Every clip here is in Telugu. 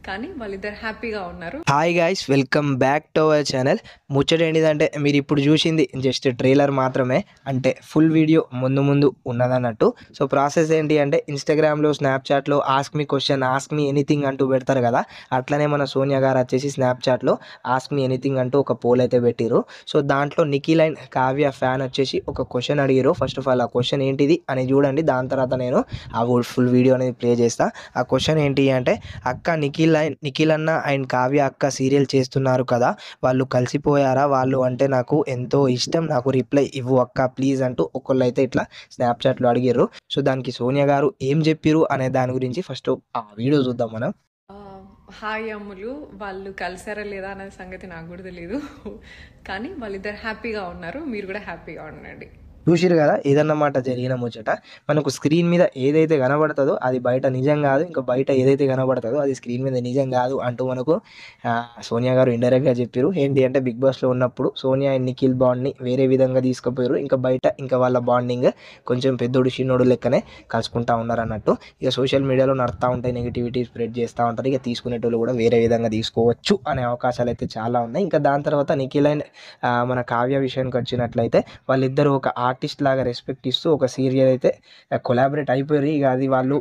కానీ వాళ్ళిద్దరు హ్యాపీగా ఉన్నారు. Hi guys, welcome back to our channel. ముచ్చట ఏంటిదంటే మీరు ఇప్పుడు చూసింది జస్ట్ ట్రైలర్ మాత్రమే, అంటే ఫుల్ వీడియో ముందు ఉన్నదన్నట్టు. సో ప్రాసెస్ ఏంటి అంటే ఇన్స్టాగ్రామ్లో, స్నాప్చాట్లో ask me question, ask me anything అంటూ పెడతారు కదా, అట్లనే మన సోనియా గారు వచ్చేసి స్నాప్చాట్లో ఆస్క్ మీ ఎనీథింగ్ అంటూ ఒక పోల్ అయితే పెట్టిరు. సో దాంట్లో నిఖిల్ అండ్ కావ్య ఫ్యాన్ వచ్చేసి ఒక క్వశ్చన్ అడిగిరు. ఫస్ట్ ఆఫ్ ఆల్ ఆ క్వశ్చన్ ఏంటిది అని చూడండి, దాని తర్వాత నేను ఆ ఫుల్ వీడియో అనేది ప్లే చేస్తా. ఆ క్వశ్చన్ ఏంటి అంటే, అక్క నిఖిల్ అన్న అండ్ కావ్య అక్క సీరియల్ చేస్తున్నారు కదా, వాళ్ళు కలిసిపోయారా? వాళ్ళు అంటే నాకు ఎంతో ఇష్టం, నాకు రిప్లై ఇవ్వు అక్క ప్లీజ్ అంటూ ఒకళ్ళు అయితే ఇట్లా స్నాప్చాట్లో అడిగారు. సో దానికి సోనియా గారు ఏం చెప్పిరు అనే దాని గురించి ఫస్ట్ ఆ వీడియో చూద్దాం మనం. హాయ్ అమ్ములు, వాళ్ళు కలిసారా లేదా అనే సంగతి నాకు కూడా తెలియదు, కానీ వాళ్ళిద్దరు హ్యాపీగా ఉన్నారు, మీరు కూడా హ్యాపీగా ఉండండి. చూసిరు కదా, ఏదన్నమాట జరిగిన ముచ్చట. మనకు స్క్రీన్ మీద ఏదైతే కనబడుతుందో అది బయట నిజం కాదు, ఇంకా బయట ఏదైతే కనబడుతుందో అది స్క్రీన్ మీద నిజం కాదు అంటూ మనకు సోనియా గారు ఇండైరెక్ట్గా చెప్పారు. ఏంటి అంటే బిగ్ బాస్లో ఉన్నప్పుడు సోనియా అండ్ నిఖిల్ బాండ్ని వేరే విధంగా తీసుకుపోయారు, ఇంకా బయట ఇంకా వాళ్ళ బాండింగ్ కొంచెం పెద్దోడు చిన్నోడు లెక్కనే కలుసుకుంటా ఉన్నారు అన్నట్టు. ఇక సోషల్ మీడియాలో నడుస్తూ ఉంటాయి, నెగిటివిటీ స్ప్రెడ్ చేస్తూ ఉంటారు, ఇక తీసుకునేటోళ్ళు కూడా వేరే విధంగా తీసుకోవచ్చు అనే అవకాశాలు అయితే చాలా ఉన్నాయి. ఇంకా దాని తర్వాత నిఖిల్ అండ్ మన కావ్య విషయానికి వచ్చినట్లయితే వాళ్ళిద్దరూ ఒక ఆర్టిస్ట్ లాగా రెస్పెక్ట్ ఇస్తూ ఒక సీరియల్ అయితే కొలాబరేట్ అయిపోయారు. ఇక అది వాళ్ళు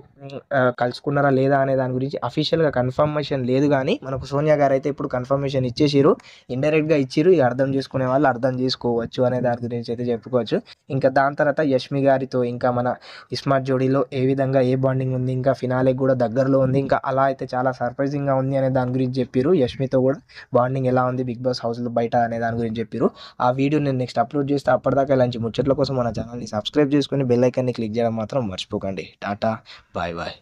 కలుసుకున్నారా లేదా అనే దాని గురించి అఫీషియల్గా కన్ఫర్మేషన్ లేదు, కానీ మనకు సోనియా గారు అయితే ఇప్పుడు కన్ఫర్మేషన్ ఇచ్చేసిరు, ఇండైరెక్ట్గా ఇచ్చిరు. ఇక అర్థం చేసుకునే వాళ్ళు అర్థం చేసుకోవచ్చు అనే దాని గురించి అయితే చెప్పుకోవచ్చు. ఇంకా దాని తర్వాత యష్మి గారితో ఇంకా మన ఇస్మార్ట్ జోడీలో ఏ విధంగా ఏ బాండింగ్ ఉంది, ఇంకా ఫినాలే కూడా దగ్గరలో ఉంది, ఇంకా అలా అయితే చాలా సర్ప్రైజింగ్గా ఉంది అనే దాని గురించి చెప్పారు. యష్మితో కూడా బాండింగ్ ఎలా ఉంది బిగ్ బాస్ హౌస్లో బయట అనే దాని గురించి చెప్పారు. ఆ వీడియో నేను నెక్స్ట్ అప్లోడ్ చేస్తే, అప్పటిదాకా ఇలాంటి ముచ్చట్ల కోసం మన ఛానల్ని సబ్స్క్రైబ్ చేసుకొని బెల్ ఐకాన్ని క్లిక్ చేయడం మాత్రం మర్చిపోకండి. Tata, bye bye.